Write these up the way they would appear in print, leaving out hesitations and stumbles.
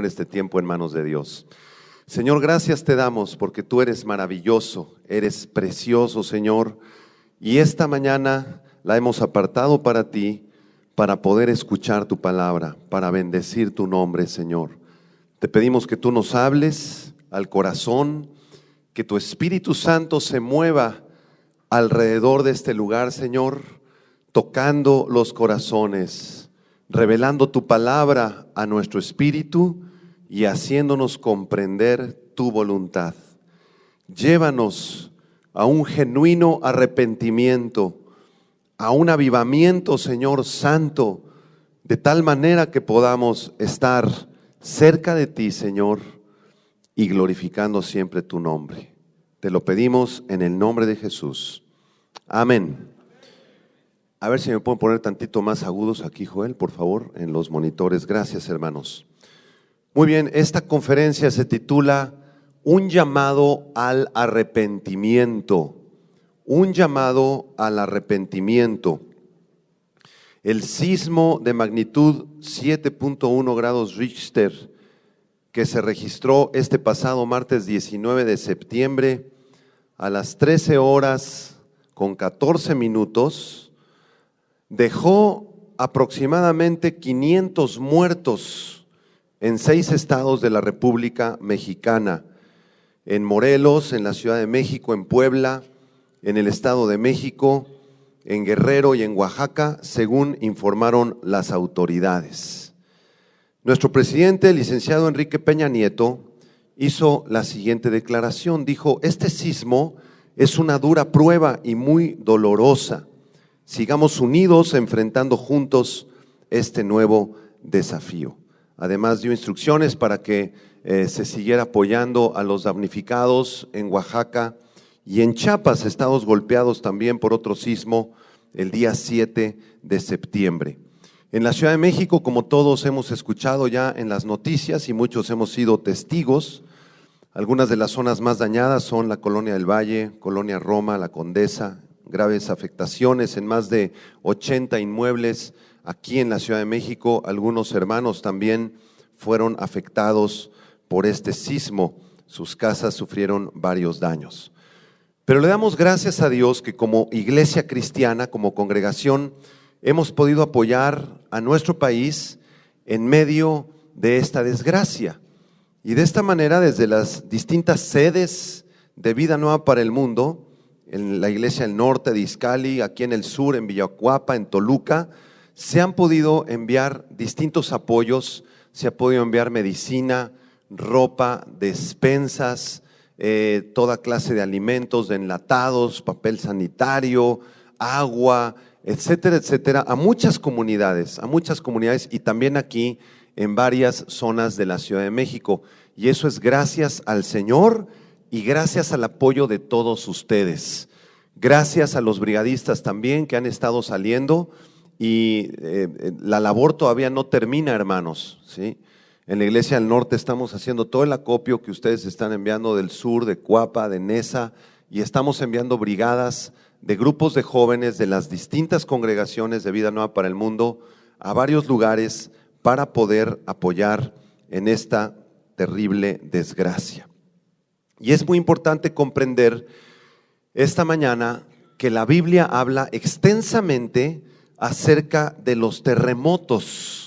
este tiempo en manos de Dios. Señor, gracias te damos porque tú eres maravilloso, eres precioso, Señor, y esta mañana la hemos apartado para ti, para poder escuchar tu palabra, para bendecir tu nombre, Señor. Te pedimos que tú nos hables al corazón, que tu Espíritu Santo se mueva alrededor de este lugar, Señor, tocando los corazones, revelando tu palabra a nuestro espíritu y haciéndonos comprender tu voluntad. Llévanos a un genuino arrepentimiento, a un avivamiento, Señor Santo, de tal manera que podamos estar cerca de ti, Señor, y glorificando siempre tu nombre. Te lo pedimos en el nombre de Jesús. Amén. A ver si me pueden poner tantito más agudos aquí, Joel, por favor, en los monitores. Gracias, hermanos. Muy bien, esta conferencia se titula Un llamado al arrepentimiento. Un llamado al arrepentimiento. El sismo de magnitud 7.1 grados Richter que se registró este pasado martes 19 de septiembre a las 13 horas con 14 minutos, dejó aproximadamente 500 muertos en 6 estados de la República Mexicana, en Morelos, en la Ciudad de México, en Puebla, en el Estado de México, en Guerrero y en Oaxaca, según informaron las autoridades. Nuestro presidente, el licenciado Enrique Peña Nieto, hizo la siguiente declaración. Dijo: este sismo es una dura prueba y muy dolorosa. Sigamos unidos enfrentando juntos este nuevo desafío. Además dio instrucciones para que se siguiera apoyando a los damnificados en Oaxaca y en Chiapas, estados golpeados también por otro sismo el día 7 de septiembre. En la Ciudad de México, como todos hemos escuchado ya en las noticias y muchos hemos sido testigos, algunas de las zonas más dañadas son la Colonia del Valle, Colonia Roma, La Condesa, graves afectaciones en más de 80 inmuebles aquí en la Ciudad de México. Algunos hermanos también fueron afectados por este sismo, sus casas sufrieron varios daños. Pero le damos gracias a Dios que como iglesia cristiana, como congregación, hemos podido apoyar a nuestro país en medio de esta desgracia. Y de esta manera, desde las distintas sedes de Vida Nueva para el Mundo, en la Iglesia del Norte de Izcali, aquí en el sur, en Villacuapa, en Toluca, se han podido enviar distintos apoyos, se ha podido enviar medicina, ropa, despensas, toda clase de alimentos, de enlatados, papel sanitario, agua, etcétera, etcétera, a muchas comunidades y también aquí en varias zonas de la Ciudad de México. Y eso es gracias al Señor y gracias al apoyo de todos ustedes. Gracias a los brigadistas también que han estado saliendo y la labor todavía no termina, hermanos, ¿sí? En la Iglesia del Norte estamos haciendo todo el acopio que ustedes están enviando del sur, de Cuapa, de Nesa, y estamos enviando brigadas de grupos de jóvenes de las distintas congregaciones de Vida Nueva para el Mundo a varios lugares para poder apoyar en esta terrible desgracia. Y es muy importante comprender esta mañana que la Biblia habla extensamente acerca de los terremotos.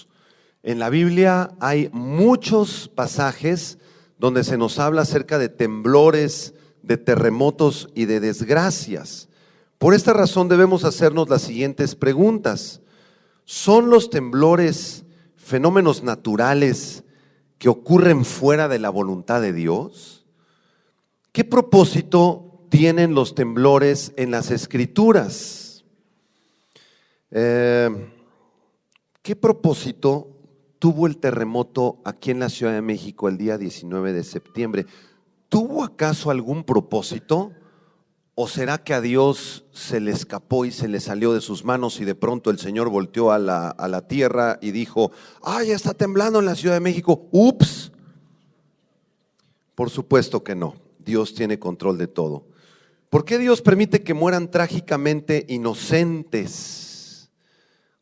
En la Biblia hay muchos pasajes donde se nos habla acerca de temblores, de terremotos y de desgracias. Por esta razón debemos hacernos las siguientes preguntas. ¿Son los temblores fenómenos naturales que ocurren fuera de la voluntad de Dios? ¿Qué propósito tienen los temblores en las Escrituras? ¿Qué propósito tuvo el terremoto aquí en la Ciudad de México el día 19 de septiembre? ¿Tuvo acaso algún propósito? ¿O será que a Dios se le escapó y se le salió de sus manos y de pronto el Señor volteó a la tierra y dijo: ¡ay, está temblando en la Ciudad de México! ¡Ups! Por supuesto que no. Dios tiene control de todo. ¿Por qué Dios permite que mueran trágicamente inocentes,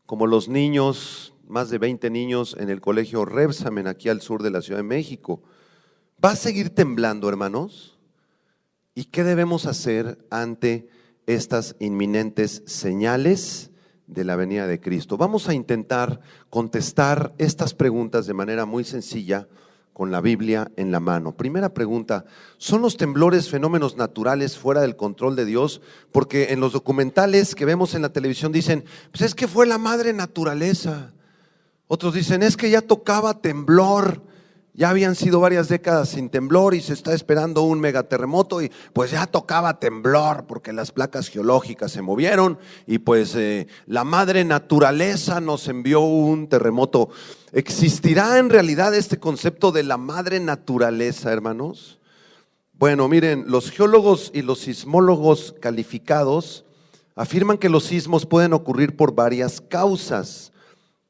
como los niños más de 20 niños en el colegio Rebsamen, aquí al sur de la Ciudad de México. ¿Va a seguir temblando, hermanos? ¿Y qué debemos hacer ante estas inminentes señales de la venida de Cristo? Vamos a intentar contestar estas preguntas de manera muy sencilla con la Biblia en la mano. Primera pregunta: ¿son los temblores fenómenos naturales fuera del control de Dios? Porque en los documentales que vemos en la televisión dicen, pues es que fue la madre naturaleza. Otros dicen, es que ya tocaba temblor. Ya habían sido varias décadas sin temblor y se está esperando un megaterremoto y pues ya tocaba temblor porque las placas geológicas se movieron y pues la madre naturaleza nos envió un terremoto. ¿Existirá en realidad este concepto de la madre naturaleza, hermanos? Bueno, miren, los geólogos y los sismólogos calificados afirman que los sismos pueden ocurrir por varias causas.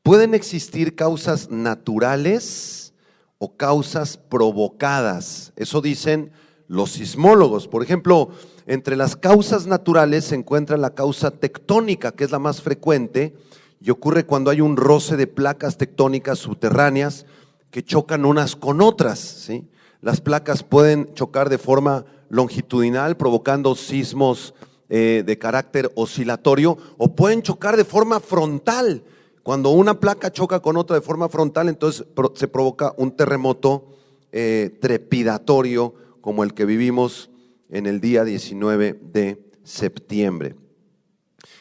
Pueden existir causas naturales o causas provocadas. Eso dicen los sismólogos. Por ejemplo, entre las causas naturales se encuentra la causa tectónica, que es la más frecuente y ocurre cuando hay un roce de placas tectónicas subterráneas que chocan unas con otras, ¿sí? Las placas pueden chocar de forma longitudinal, provocando sismos de carácter oscilatorio, o pueden chocar de forma frontal. Cuando una placa choca con otra de forma frontal, entonces se provoca un terremoto trepidatorio como el que vivimos en el día 19 de septiembre.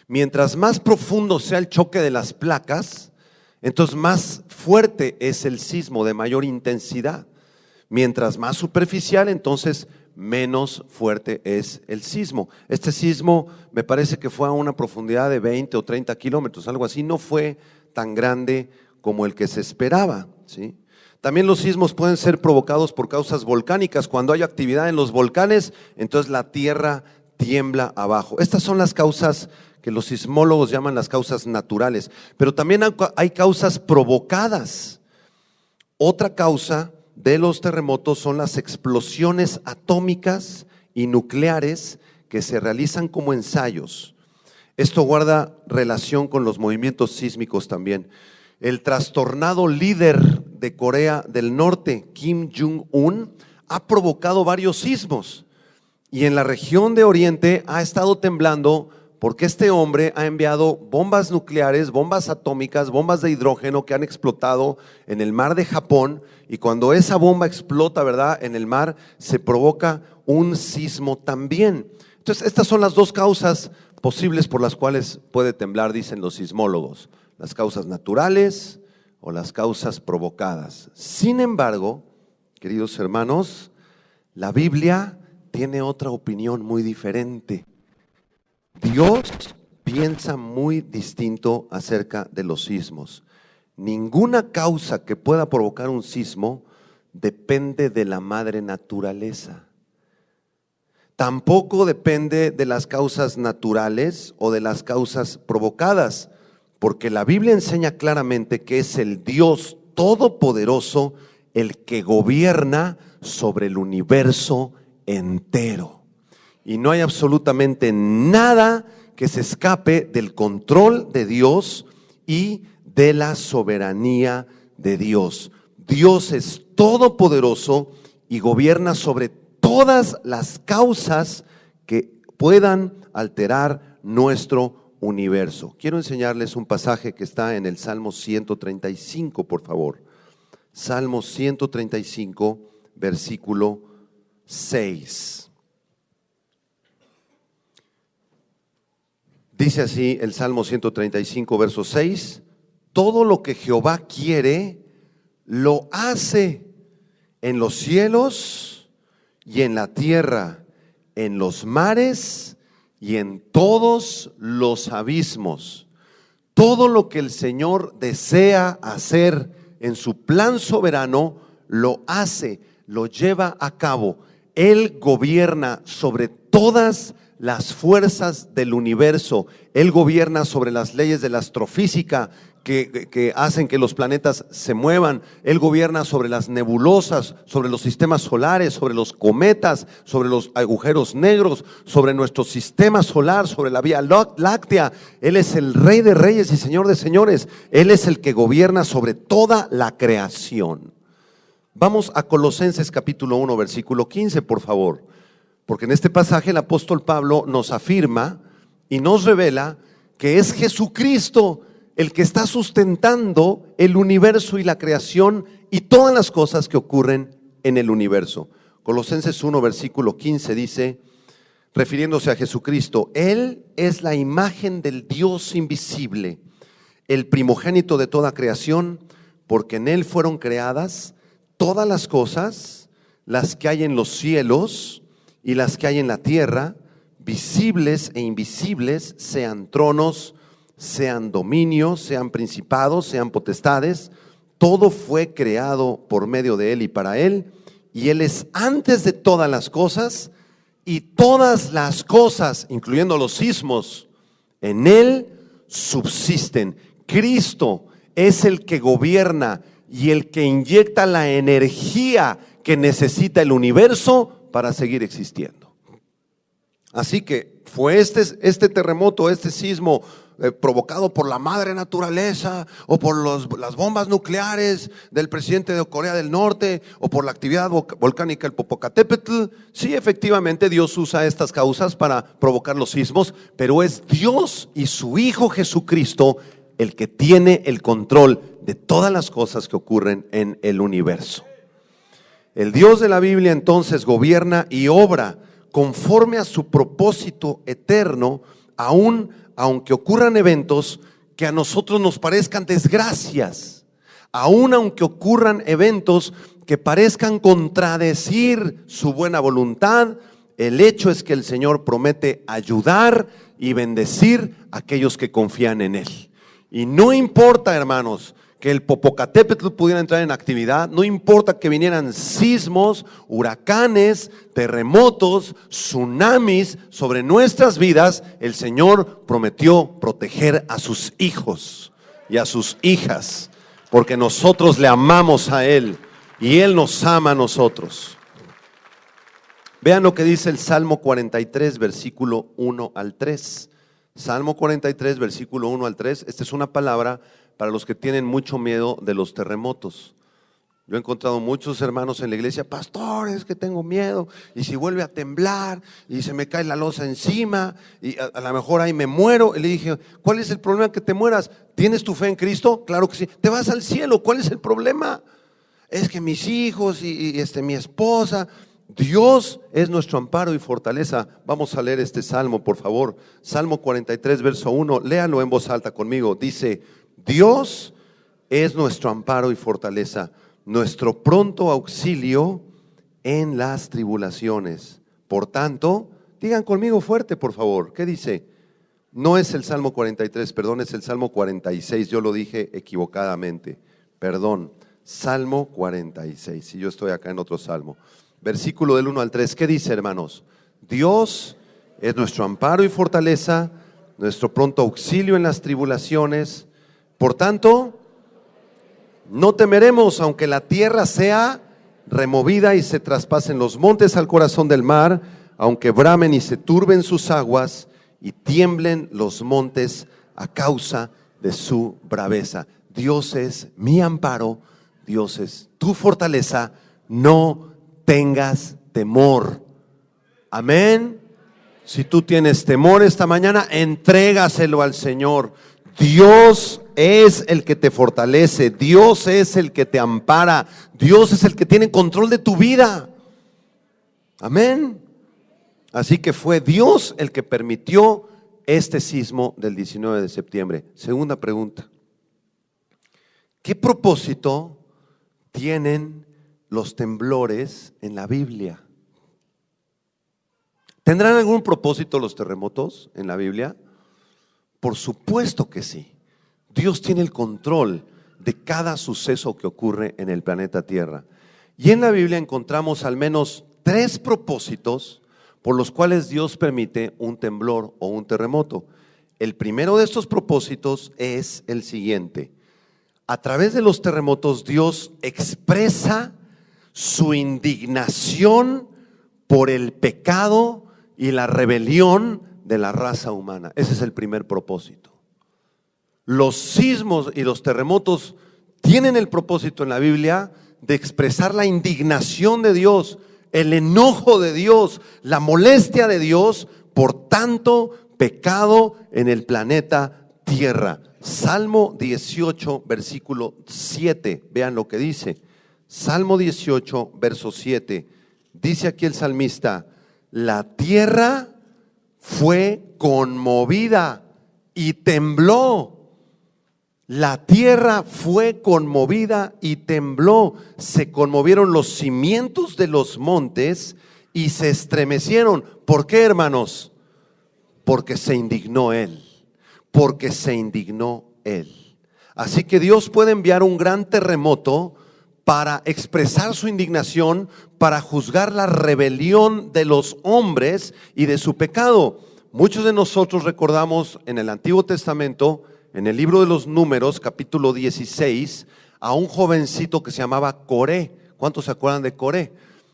Mientras más profundo sea el choque de las placas, entonces más fuerte es el sismo, de mayor intensidad. Mientras más superficial, entonces menos fuerte es el sismo. Este sismo me parece que fue a una profundidad de 20 o 30 kilómetros, algo así. No fue tan grande como el que se esperaba, ¿sí? También los sismos pueden ser provocados por causas volcánicas. Cuando hay actividad en los volcanes, entonces la tierra tiembla abajo. Estas son las causas que los sismólogos llaman las causas naturales, pero también hay causas provocadas. Otra causa de los terremotos son las explosiones atómicas y nucleares que se realizan como ensayos. Esto guarda relación con los movimientos sísmicos también. El trastornado líder de Corea del Norte, Kim Jong-un, ha provocado varios sismos y en la región de Oriente ha estado temblando porque este hombre ha enviado bombas nucleares, bombas atómicas, bombas de hidrógeno que han explotado en el mar de Japón, y cuando esa bomba explota, ¿verdad?, en el mar, se provoca un sismo también. Entonces, estas son las dos causas posibles por las cuales puede temblar, dicen los sismólogos: las causas naturales o las causas provocadas. Sin embargo, queridos hermanos, la Biblia tiene otra opinión muy diferente. Dios piensa muy distinto acerca de los sismos. Ninguna causa que pueda provocar un sismo depende de la madre naturaleza. Tampoco depende de las causas naturales o de las causas provocadas, porque la Biblia enseña claramente que es el Dios Todopoderoso el que gobierna sobre el universo entero. Y no hay absolutamente nada que se escape del control de Dios y de la soberanía de Dios. Dios es todopoderoso y gobierna sobre todas las causas que puedan alterar nuestro universo. Quiero enseñarles un pasaje que está en el Salmo 135, por favor. Salmo 135, versículo 6. Dice así el Salmo 135, verso 6: todo lo que Jehová quiere, lo hace en los cielos y en la tierra, en los mares y en todos los abismos. Todo lo que el Señor desea hacer en su plan soberano, lo hace, lo lleva a cabo. Él gobierna sobre todas las fuerzas del universo. Él gobierna sobre las leyes de la astrofísica que hacen que los planetas se muevan. Él gobierna sobre las nebulosas, sobre los sistemas solares, sobre los cometas, sobre los agujeros negros, sobre nuestro sistema solar, sobre la Vía Láctea. Él es el Rey de Reyes y Señor de Señores. Él es el que gobierna sobre toda la creación. Vamos a Colosenses capítulo 1, versículo 15, por favor. Porque en este pasaje el apóstol Pablo nos afirma y nos revela que es Jesucristo el que está sustentando el universo y la creación y todas las cosas que ocurren en el universo. Colosenses 1, versículo 15 dice, refiriéndose a Jesucristo, Él es la imagen del Dios invisible, el primogénito de toda creación, porque en Él fueron creadas todas las cosas, las que hay en los cielos y las que hay en la tierra, visibles e invisibles, sean tronos, sean dominios, sean principados, sean potestades. Todo fue creado por medio de Él y para Él, y Él es antes de todas las cosas, y todas las cosas, incluyendo los sismos, en Él subsisten. Cristo es el que gobierna y el que inyecta la energía que necesita el universo para seguir existiendo. Así que fue este terremoto, este sismo provocado por la madre naturaleza o por las bombas nucleares del presidente de Corea del Norte o por la actividad volcánica del Popocatépetl. Sí, efectivamente Dios usa estas causas para provocar los sismos, pero es Dios y su Hijo Jesucristo el que tiene el control de todas las cosas que ocurren en el universo. El Dios de la Biblia entonces gobierna y obra conforme a su propósito eterno, aunque ocurran eventos que a nosotros nos parezcan desgracias, aun aunque ocurran eventos que parezcan contradecir su buena voluntad, el hecho es que el Señor promete ayudar y bendecir a aquellos que confían en Él. Y no importa, hermanos, que el Popocatépetl pudiera entrar en actividad, no importa que vinieran sismos, huracanes, terremotos, tsunamis sobre nuestras vidas, el Señor prometió proteger a sus hijos y a sus hijas, porque nosotros le amamos a Él y Él nos ama a nosotros. Vean lo que dice el Salmo 43, versículo 1 al 3. Salmo 43, versículo 1 al 3. Esta es una palabra para los que tienen mucho miedo de los terremotos. Yo he encontrado muchos hermanos en la iglesia, pastores, que tengo miedo, y si vuelve a temblar, y se me cae la losa encima, y a lo mejor ahí me muero. Y le dije, ¿cuál es el problema que te mueras? ¿Tienes tu fe en Cristo? Claro que sí. Te vas al cielo, ¿cuál es el problema? Es que mis hijos y mi esposa. Dios es nuestro amparo y fortaleza. Vamos a leer este salmo, por favor. Salmo 43, verso 1, léalo en voz alta conmigo. Dice, Dios es nuestro amparo y fortaleza, nuestro pronto auxilio en las tribulaciones. Por tanto, digan conmigo fuerte, por favor. ¿Qué dice? No es el Salmo 43, perdón, es el Salmo 46. Yo lo dije equivocadamente. Perdón, Salmo 46. Si yo estoy acá en otro salmo. Versículo del 1 al 3. ¿Qué dice, hermanos? Dios es nuestro amparo y fortaleza, nuestro pronto auxilio en las tribulaciones. Por tanto, no temeremos aunque la tierra sea removida y se traspasen los montes al corazón del mar, aunque bramen y se turben sus aguas y tiemblen los montes a causa de su braveza. Dios es mi amparo, Dios es tu fortaleza, no tengas temor. Amén. Si tú tienes temor esta mañana, entrégaselo al Señor. Dios es el que te fortalece, Dios es el que te ampara, Dios es el que tiene control de tu vida. Amén. Así que fue Dios el que permitió este sismo del 19 de septiembre. Segunda pregunta. ¿Qué propósito tienen los temblores en la Biblia? ¿Tendrán algún propósito los terremotos en la Biblia? Por supuesto que sí. Dios tiene el control de cada suceso que ocurre en el planeta Tierra. Y en la Biblia encontramos al menos 3 propósitos por los cuales Dios permite un temblor o un terremoto. El primero de estos propósitos es el siguiente: a través de los terremotos Dios expresa su indignación por el pecado y la rebelión de la raza humana. Ese es el primer propósito. Los sismos y los terremotos tienen el propósito en la Biblia de expresar la indignación de Dios, el enojo de Dios, la molestia de Dios por tanto pecado en el planeta Tierra. Salmo 18, versículo 7, vean lo que dice. Salmo 18, verso 7, dice aquí el salmista: la tierra fue conmovida y tembló. La tierra fue conmovida y tembló. Se conmovieron los cimientos de los montes y se estremecieron. ¿Por qué, hermanos? Porque se indignó Él. Porque se indignó Él. Así que Dios puede enviar un gran terremoto para expresar su indignación, para juzgar la rebelión de los hombres y de su pecado. Muchos de nosotros recordamos en el Antiguo Testamento, en el libro de los Números, capítulo 16, a un jovencito que se llamaba Coré. ¿Cuántos se acuerdan de Coré?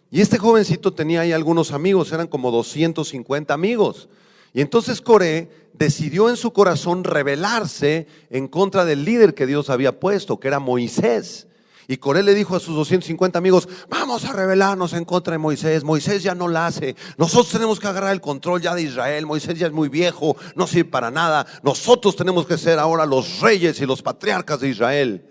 Y este jovencito tenía ahí algunos amigos, eran como 250 amigos. Y entonces Coré decidió en su corazón rebelarse en contra del líder que Dios había puesto, que era Moisés. Y Coré le dijo a sus 250 amigos: vamos a rebelarnos en contra de Moisés. Moisés ya no la hace. Nosotros tenemos que agarrar el control ya de Israel. Moisés ya es muy viejo, no sirve para nada. Nosotros tenemos que ser ahora los reyes y los patriarcas de Israel.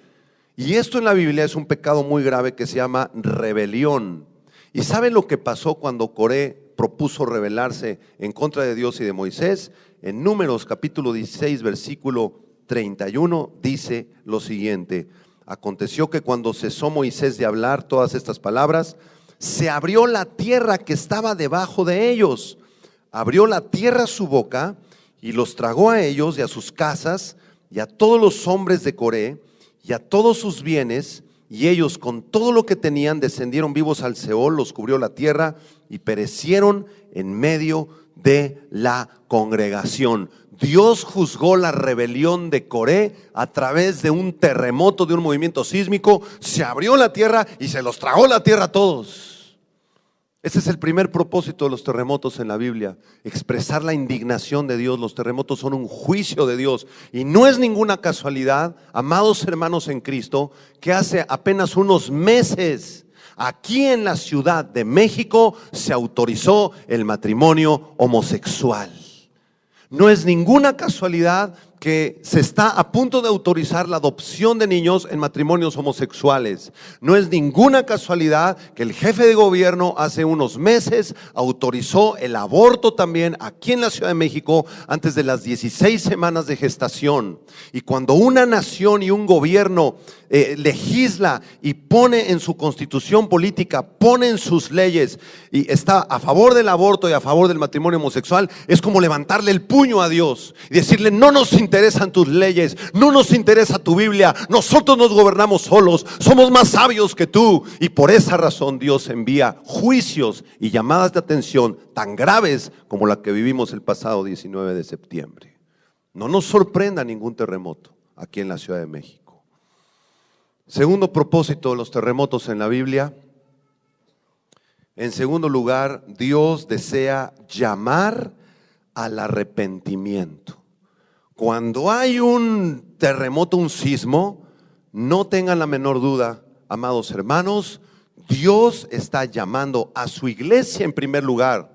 Y esto en la Biblia es un pecado muy grave que se llama rebelión. ¿Y saben lo que pasó cuando Coré propuso rebelarse en contra de Dios y de Moisés? En Números capítulo 16, versículo 31 dice lo siguiente: aconteció que cuando cesó Moisés de hablar todas estas palabras, se abrió la tierra que estaba debajo de ellos. Abrió la tierra su boca y los tragó a ellos y a sus casas y a todos los hombres de Coré y a todos sus bienes, y ellos con todo lo que tenían descendieron vivos al Seol, los cubrió la tierra y perecieron en medio de la congregación. Dios juzgó la rebelión de Coré a través de un terremoto, de un movimiento sísmico. Se abrió la tierra y se los tragó la tierra a todos. Ese es el primer propósito de los terremotos en la Biblia: expresar la indignación de Dios. Los terremotos son un juicio de Dios. Y no es ninguna casualidad, amados hermanos en Cristo, que hace apenas unos meses aquí en la Ciudad de México se autorizó el matrimonio homosexual. No es ninguna casualidad que se está a punto de autorizar la adopción de niños en matrimonios homosexuales. No es ninguna casualidad que el jefe de gobierno hace unos meses autorizó el aborto también aquí en la Ciudad de México antes de las 16 semanas de gestación. Y cuando una nación y un gobierno legisla y pone en su constitución política, pone en sus leyes y está a favor del aborto y a favor del matrimonio homosexual, es como levantarle el puño a Dios y decirle: no nos interesan tus leyes, no nos interesa tu Biblia, nosotros nos gobernamos solos, somos más sabios que tú. Y por esa razón Dios envía juicios y llamadas de atención tan graves como la que vivimos el pasado 19 de septiembre. No nos sorprenda ningún terremoto aquí en la Ciudad de México. Segundo propósito de los terremotos en la Biblia: en segundo lugar, Dios desea llamar al arrepentimiento. Cuando hay un terremoto, un sismo, no tengan la menor duda, amados hermanos, Dios está llamando a su iglesia en primer lugar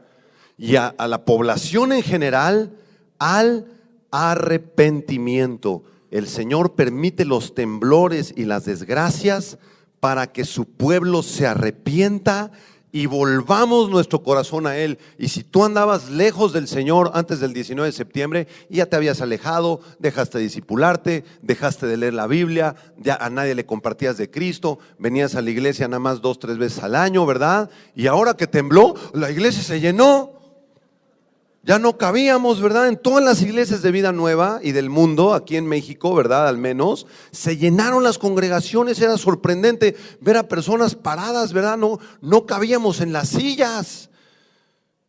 y a la población en general al arrepentimiento. El Señor permite los temblores y las desgracias para que su pueblo se arrepienta y volvamos nuestro corazón a Él. Y si tú andabas lejos del Señor antes del 19 de septiembre y ya te habías alejado, dejaste de discipularte, dejaste de leer la Biblia, ya a nadie le compartías de Cristo, venías a la iglesia nada más 2 o 3 veces al año, ¿verdad? Y ahora que tembló, la iglesia se llenó. Ya no cabíamos, ¿verdad? En todas las iglesias de Vida Nueva y del mundo, aquí en México, ¿verdad? Al menos, se llenaron las congregaciones. Era sorprendente ver a personas paradas, ¿verdad? No cabíamos en las sillas.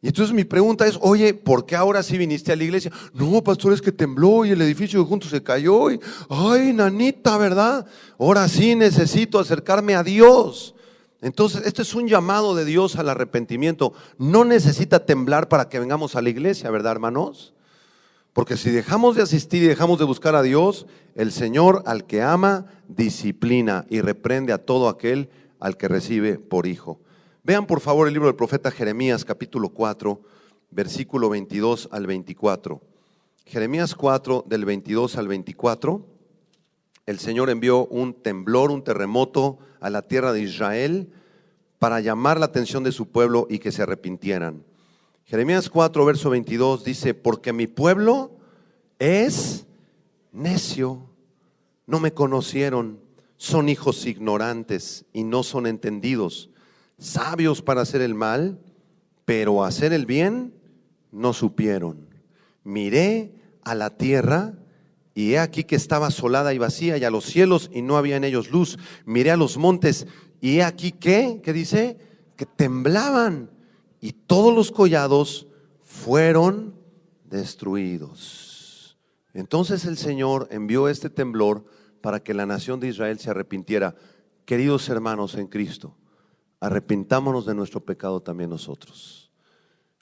Y entonces mi pregunta es, oye, ¿por qué ahora sí viniste a la iglesia? No, pastor, es que tembló y el edificio de juntos se cayó y, ay, nanita, ¿verdad? Ahora sí necesito acercarme a Dios. Entonces, este es un llamado de Dios al arrepentimiento. No necesita temblar para que vengamos a la iglesia, ¿verdad, hermanos? Porque si dejamos de asistir y dejamos de buscar a Dios, el Señor al que ama, disciplina y reprende a todo aquel al que recibe por hijo. Vean por favor el libro del profeta Jeremías capítulo 4, versículo 22 al 24. Jeremías 4 del 22 al 24. El Señor envió un temblor, un terremoto a la tierra de Israel para llamar la atención de su pueblo y que se arrepintieran. Jeremías 4, verso 22 dice, porque mi pueblo es necio, no me conocieron, son hijos ignorantes y no son entendidos, sabios para hacer el mal, pero hacer el bien no supieron. Miré a la tierra y he aquí que estaba asolada y vacía, y a los cielos y no había en ellos luz. Miré a los montes y he aquí que, ¿qué dice? Que temblaban y todos los collados fueron destruidos. Entonces el Señor envió este temblor para que la nación de Israel se arrepintiera. Queridos hermanos en Cristo, arrepintámonos de nuestro pecado también nosotros.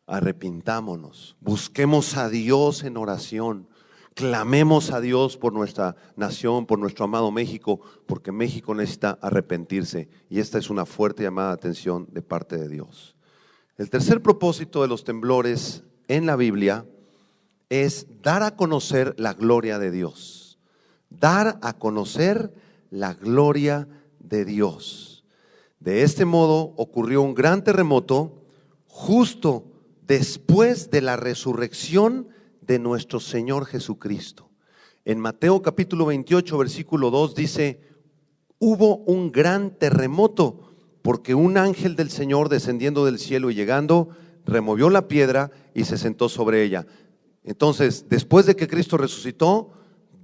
Arrepintámonos, busquemos a Dios en oración, clamemos a Dios por nuestra nación, por nuestro amado México, porque México necesita arrepentirse y esta es una fuerte llamada de atención de parte de Dios. El tercer propósito de los temblores en la Biblia es dar a conocer la gloria de Dios. Dar a conocer la gloria de Dios. De este modo ocurrió un gran terremoto justo después de la resurrección de nuestro Señor Jesucristo. En Mateo capítulo 28, versículo 2 dice, hubo un gran terremoto porque un ángel del Señor descendiendo del cielo y llegando, removió la piedra y se sentó sobre ella. Entonces, después de que Cristo resucitó,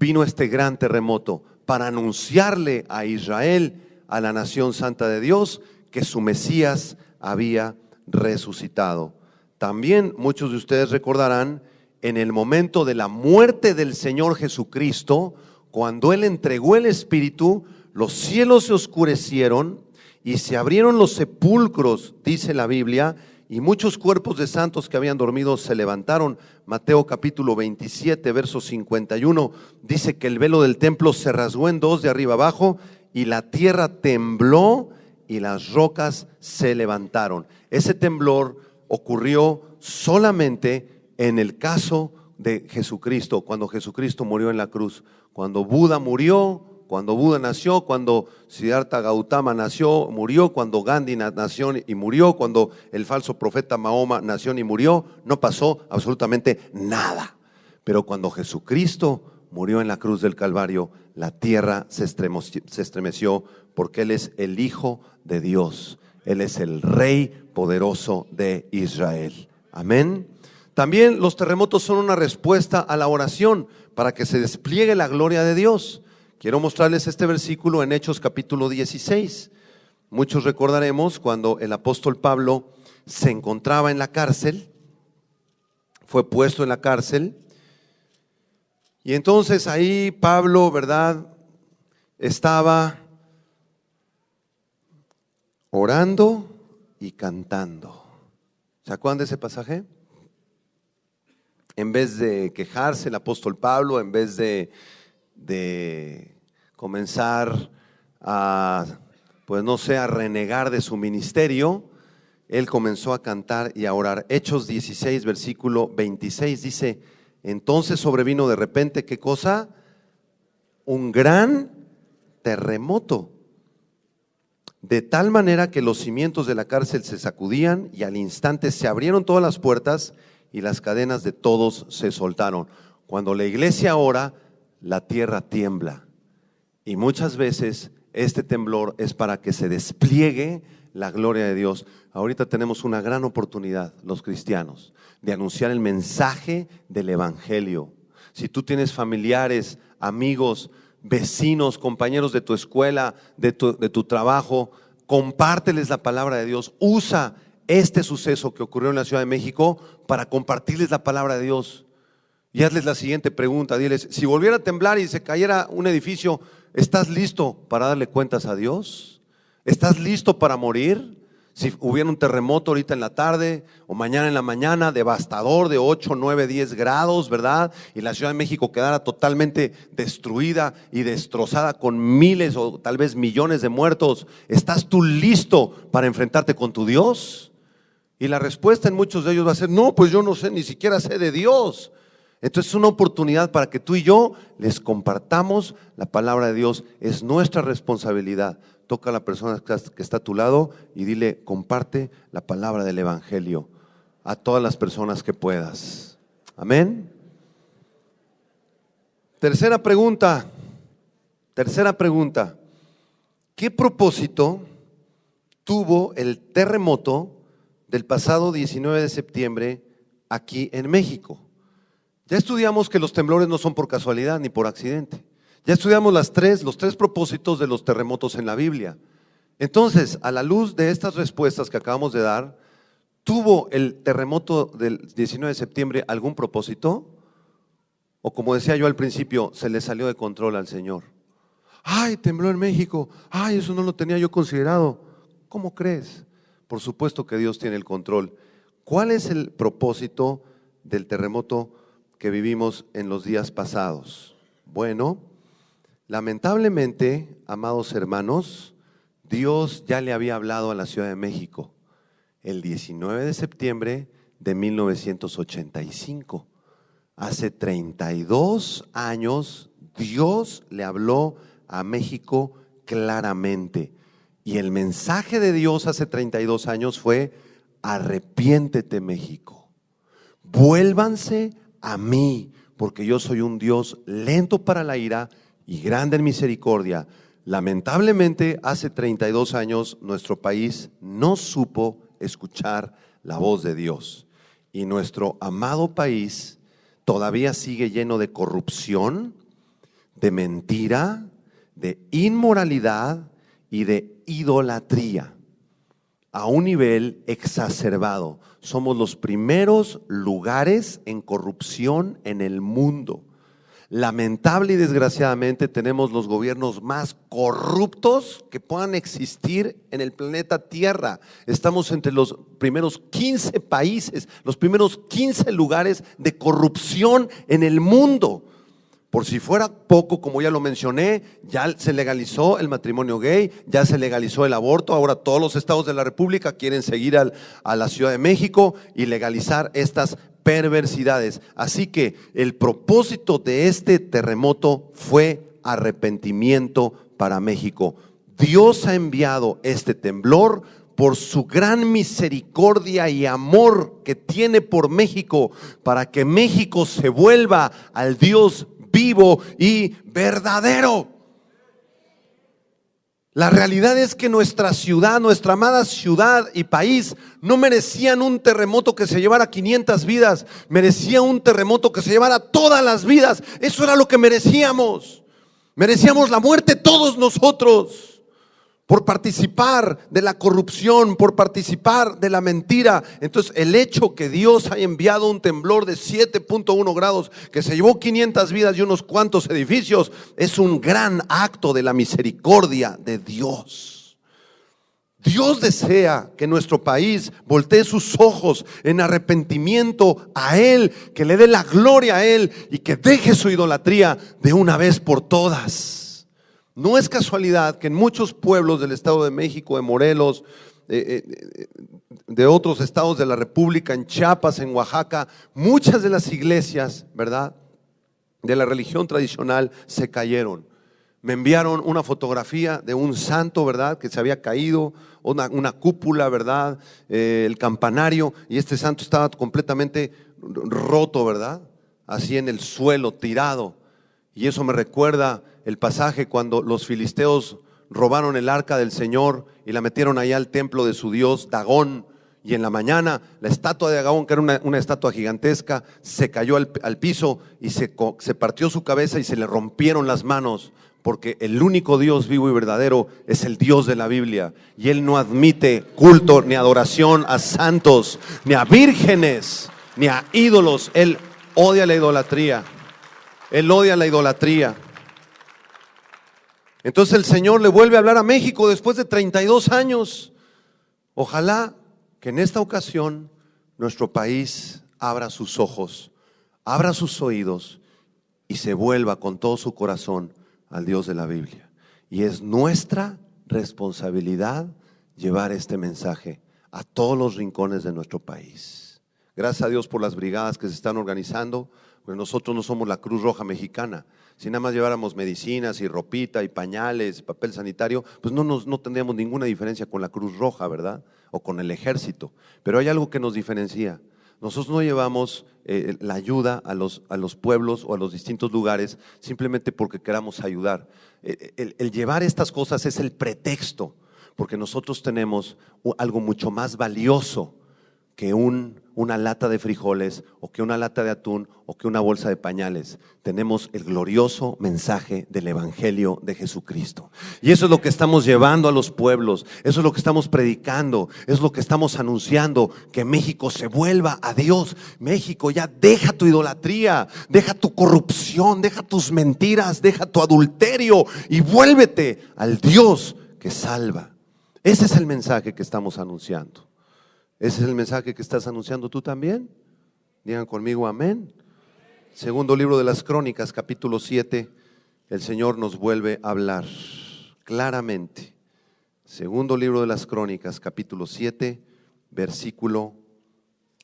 vino este gran terremoto para anunciarle a Israel, a la nación santa de Dios, que su Mesías había resucitado. También muchos de ustedes recordarán en el momento de la muerte del Señor Jesucristo, cuando Él entregó el Espíritu, los cielos se oscurecieron y se abrieron los sepulcros, dice la Biblia, y muchos cuerpos de santos que habían dormido se levantaron. Mateo capítulo 27, verso 51, dice que el velo del templo se rasgó en dos de arriba abajo y la tierra tembló y las rocas se levantaron. Ese temblor ocurrió solamente en el caso de Jesucristo, cuando Jesucristo murió en la cruz. Cuando Buda murió, cuando Buda nació, cuando Siddhartha Gautama nació, murió, cuando Gandhi nació y murió, cuando el falso profeta Mahoma nació y murió, no pasó absolutamente nada. Pero cuando Jesucristo murió en la cruz del Calvario, la tierra se estremeció porque Él es el Hijo de Dios. Él es el Rey poderoso de Israel. Amén. También los terremotos son una respuesta a la oración para que se despliegue la gloria de Dios. Quiero mostrarles este versículo en Hechos capítulo 16. Muchos recordaremos cuando el apóstol Pablo se encontraba en la cárcel, fue puesto en la cárcel, y entonces ahí Pablo, ¿verdad?, estaba orando y cantando. ¿Se acuerdan de ese pasaje? En vez de quejarse el apóstol Pablo, en vez de comenzar a, pues no sé, a renegar de su ministerio, él comenzó a cantar y a orar. Hechos 16, versículo 26 dice, entonces sobrevino de repente, ¿qué cosa? Un gran terremoto, de tal manera que los cimientos de la cárcel se sacudían y al instante se abrieron todas las puertas y las cadenas de todos se soltaron. Cuando la iglesia ora, la tierra tiembla. Y muchas veces este temblor es para que se despliegue la gloria de Dios. Ahorita tenemos una gran oportunidad, los cristianos, de anunciar el mensaje del evangelio. Si tú tienes familiares, amigos, vecinos, compañeros de tu escuela, de tu trabajo, compárteles la palabra de Dios. Usa este suceso que ocurrió en la Ciudad de México para compartirles la palabra de Dios. Y hazles la siguiente pregunta, diles, si volviera a temblar y se cayera un edificio, ¿estás listo para darle cuentas a Dios? ¿Estás listo para morir? Si hubiera un terremoto ahorita en la tarde o mañana en la mañana, devastador de 8, 9, 10 grados, ¿verdad? Y la Ciudad de México quedara totalmente destruida y destrozada con miles o tal vez millones de muertos. ¿Estás tú listo para enfrentarte con tu Dios? Y la respuesta en muchos de ellos va a ser, no, pues yo no sé, ni siquiera sé de Dios. Entonces es una oportunidad para que tú y yo les compartamos la palabra de Dios. Es nuestra responsabilidad. Toca a la persona que está a tu lado y dile, comparte la palabra del Evangelio a todas las personas que puedas. Amén. Tercera pregunta. ¿Qué propósito tuvo el terremoto del pasado 19 de septiembre aquí en México? Ya estudiamos que los temblores no son por casualidad ni por accidente. Ya estudiamos los tres propósitos de los terremotos en la Biblia. Entonces, a la luz de estas respuestas que acabamos de dar, ¿tuvo el terremoto del 19 de septiembre algún propósito? O como decía yo al principio, se le salió de control al Señor. ¡Ay, tembló en México! ¡Ay, eso no lo tenía yo considerado! ¿Cómo crees? Por supuesto que Dios tiene el control. ¿Cuál es el propósito del terremoto que vivimos en los días pasados? Bueno, lamentablemente, amados hermanos, Dios ya le había hablado a la Ciudad de México el 19 de septiembre de 1985. Hace 32 años Dios le habló a México claramente. Y el mensaje de Dios hace 32 años fue: arrepiéntete, México. Vuélvanse a mí, porque yo soy un Dios lento para la ira y grande en misericordia. Lamentablemente, hace 32 años nuestro país no supo escuchar la voz de Dios. Y nuestro amado país todavía sigue lleno de corrupción, de mentira, de inmoralidad y de idolatría a un nivel exacerbado. Somos los primeros lugares en corrupción en el mundo. Lamentable y desgraciadamente tenemos los gobiernos más corruptos que puedan existir en el planeta Tierra. Estamos entre los primeros 15 países, los primeros 15 lugares de corrupción en el mundo. Por si fuera poco, como ya lo mencioné, ya se legalizó el matrimonio gay, ya se legalizó el aborto. Ahora todos los estados de la República quieren seguir a la Ciudad de México y legalizar estas perversidades. Así que el propósito de este terremoto fue arrepentimiento para México. Dios ha enviado este temblor por su gran misericordia y amor que tiene por México, para que México se vuelva al Dios vivo y verdadero. La realidad es que nuestra ciudad, nuestra amada ciudad y país no merecían un terremoto que se llevara 500 vidas, merecía un terremoto que se llevara todas las vidas. Eso era lo que merecíamos. Merecíamos la muerte todos nosotros, por participar de la corrupción, por participar de la mentira. Entonces el hecho que Dios haya enviado un temblor de 7.1 grados que se llevó 500 vidas y unos cuantos edificios es un gran acto de la misericordia de Dios. Dios desea que nuestro país voltee sus ojos en arrepentimiento a Él, que le dé la gloria a Él y que deje su idolatría de una vez por todas. No es casualidad que en muchos pueblos del Estado de México, de Morelos, de otros estados de la República, en Chiapas, en Oaxaca, muchas de las iglesias, ¿verdad?, de la religión tradicional se cayeron. Me enviaron una fotografía de un santo, ¿verdad?, que se había caído, una cúpula, ¿verdad?, el campanario, y este santo estaba completamente roto, ¿verdad?, así en el suelo, tirado. Y eso me recuerda el pasaje cuando los filisteos robaron el arca del Señor y la metieron allá al templo de su dios Dagón. Y en la mañana la estatua de Dagón, que era una estatua gigantesca, se cayó al piso y se partió su cabeza y se le rompieron las manos porque el único Dios vivo y verdadero es el Dios de la Biblia. Y Él no admite culto ni adoración a santos, ni a vírgenes, ni a ídolos. Él odia la idolatría. Él odia la idolatría. Entonces el Señor le vuelve a hablar a México después de 32 años. Ojalá que en esta ocasión nuestro país abra sus ojos, abra sus oídos y se vuelva con todo su corazón al Dios de la Biblia. Y es nuestra responsabilidad llevar este mensaje a todos los rincones de nuestro país. Gracias a Dios por las brigadas que se están organizando, porque nosotros no somos la Cruz Roja Mexicana. Si nada más lleváramos medicinas y ropita y pañales y papel sanitario, pues no tendríamos ninguna diferencia con la Cruz Roja, ¿verdad? O con el ejército. Pero hay algo que nos diferencia. Nosotros no llevamos la ayuda a los pueblos o a los distintos lugares simplemente porque queramos ayudar. El llevar estas cosas es el pretexto, porque nosotros tenemos algo mucho más valioso que una lata de frijoles o que una lata de atún o que una bolsa de pañales. Tenemos el glorioso mensaje del Evangelio de Jesucristo. Y eso es lo que estamos llevando a los pueblos, eso es lo que estamos predicando, eso es lo que estamos anunciando, que México se vuelva a Dios. México, ya deja tu idolatría, deja tu corrupción, deja tus mentiras, deja tu adulterio y vuélvete al Dios que salva. Ese es el mensaje que estamos anunciando. Ese es el mensaje que estás anunciando tú también. Digan conmigo amén. Segundo libro de las Crónicas, capítulo 7, el Señor nos vuelve a hablar claramente. Segundo libro de las Crónicas, capítulo 7, versículo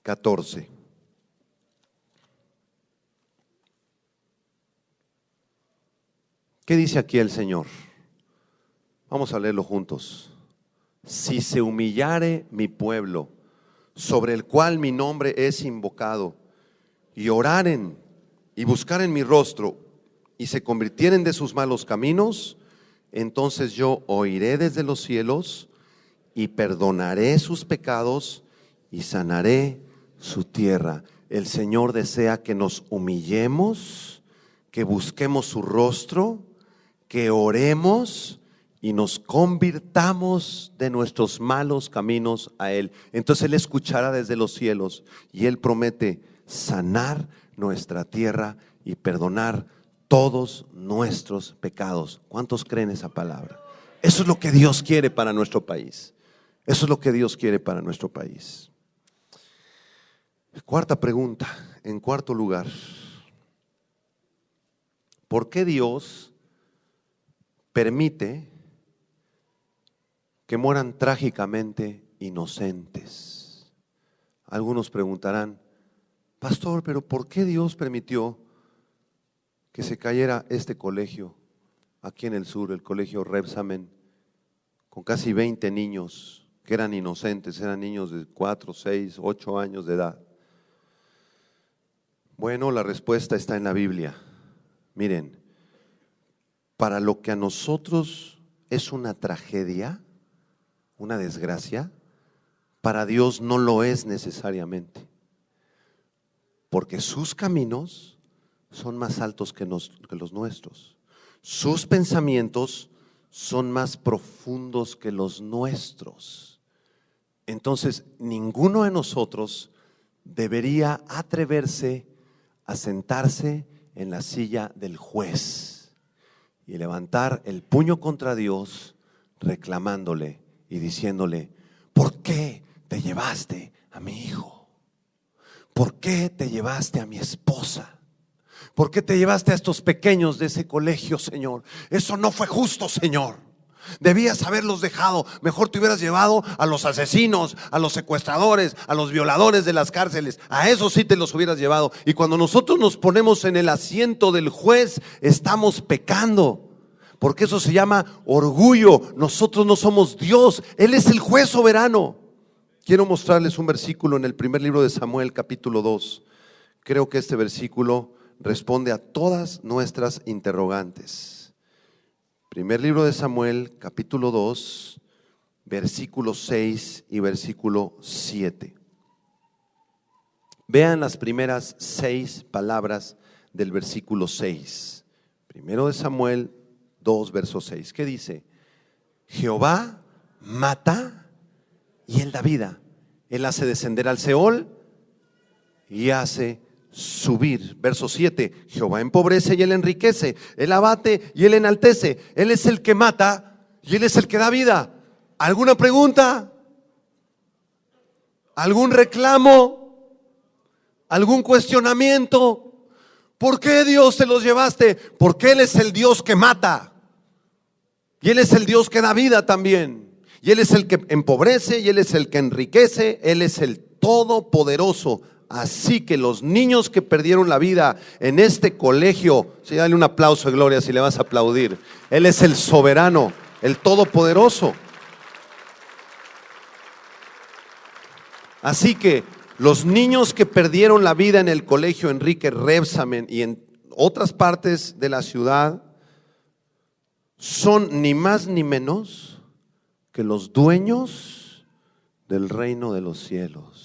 14. ¿Qué dice aquí el Señor? Vamos a leerlo juntos. Si se humillare mi pueblo, sobre el cual mi nombre es invocado, y oraren y buscaren mi rostro, y se convirtieren de sus malos caminos, entonces yo oiré desde los cielos, y perdonaré sus pecados, y sanaré su tierra. El Señor desea que nos humillemos, que busquemos su rostro, que oremos y nos convirtamos de nuestros malos caminos a Él. Entonces Él escuchará desde los cielos y Él promete sanar nuestra tierra y perdonar todos nuestros pecados. ¿Cuántos creen esa palabra? Eso es lo que Dios quiere para nuestro país. Eso es lo que Dios quiere para nuestro país. Cuarta pregunta, en cuarto lugar. ¿Por qué Dios permite que mueran trágicamente inocentes? Algunos preguntarán, pastor, pero ¿por qué Dios permitió que se cayera este colegio aquí en el sur, el colegio Rebsamen, con casi 20 niños que eran inocentes, eran niños de 4, 6, 8 años de edad? Bueno, la respuesta está en la Biblia. Miren, para lo que a nosotros es una tragedia, una desgracia, para Dios no lo es necesariamente, porque sus caminos son más altos que los nuestros, sus pensamientos son más profundos que los nuestros. Entonces, ninguno de nosotros debería atreverse a sentarse en la silla del juez y levantar el puño contra Dios reclamándole y diciéndole, ¿por qué te llevaste a mi hijo? ¿Por qué te llevaste a mi esposa? ¿Por qué te llevaste a estos pequeños de ese colegio, Señor? Eso no fue justo, Señor. Debías haberlos dejado. Mejor te hubieras llevado a los asesinos, a los secuestradores, a los violadores de las cárceles. A esos sí te los hubieras llevado. Y cuando nosotros nos ponemos en el asiento del juez, estamos pecando. Porque eso se llama orgullo. Nosotros no somos Dios, Él es el juez soberano. Quiero mostrarles un versículo en el primer libro de Samuel, capítulo 2. Creo que este versículo responde a todas nuestras interrogantes. Primer libro de Samuel, capítulo 2, versículo 6 y versículo 7. Vean las primeras 6 palabras del versículo 6. Primero de Samuel 2, verso 6. ¿Qué dice? Jehová mata y Él da vida. Él hace descender al Seol y hace subir. Verso 7. Jehová empobrece y Él enriquece. Él abate y Él enaltece. Él es el que mata y Él es el que da vida. ¿Alguna pregunta? ¿Algún reclamo? ¿Algún cuestionamiento? ¿Por qué, Dios, te los llevaste? Porque Él es el Dios que mata y Él es el Dios que da vida también, y Él es el que empobrece y Él es el que enriquece. Él es el todopoderoso. Así que los niños que perdieron la vida en este colegio, sí, dale un aplauso de gloria si le vas a aplaudir. Él es el soberano, el todopoderoso. Así que los niños que perdieron la vida en el colegio Enrique Rebsamen y en otras partes de la ciudad son ni más ni menos que los dueños del reino de los cielos.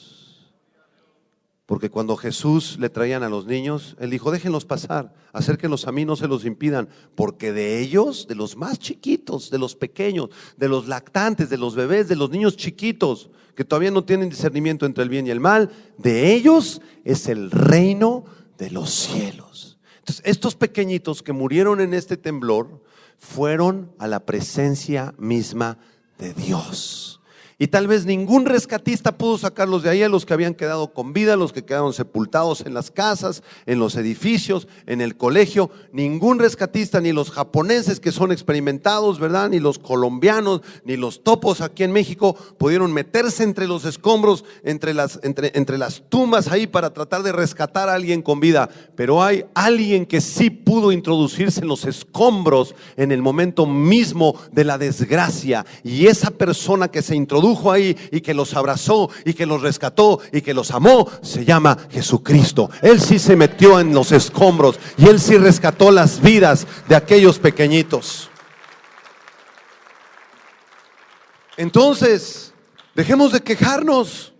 Porque cuando Jesús le traían a los niños, Él dijo: déjenlos pasar, acérquenlos a mí, no se los impidan, porque de ellos, de los más chiquitos, de los pequeños, de los lactantes, de los bebés, de los niños chiquitos que todavía no tienen discernimiento entre el bien y el mal, de ellos es el reino de los cielos. Entonces, estos pequeñitos que murieron en este temblor fueron a la presencia misma de Dios. Y tal vez ningún rescatista pudo sacarlos de ahí, a los que habían quedado con vida, los que quedaron sepultados en las casas, en los edificios, en el colegio. Ningún rescatista, ni los japoneses que son experimentados, ¿verdad? Ni los colombianos, ni los topos aquí en México pudieron meterse entre los escombros, entre las tumbas ahí para tratar de rescatar a alguien con vida. Pero hay alguien que sí pudo introducirse en los escombros en el momento mismo de la desgracia. Y esa persona que se introdujo ahí y que los abrazó y que los rescató y que los amó, se llama Jesucristo. Él sí se metió en los escombros y Él sí rescató las vidas de aquellos pequeñitos. Entonces, dejemos de quejarnos.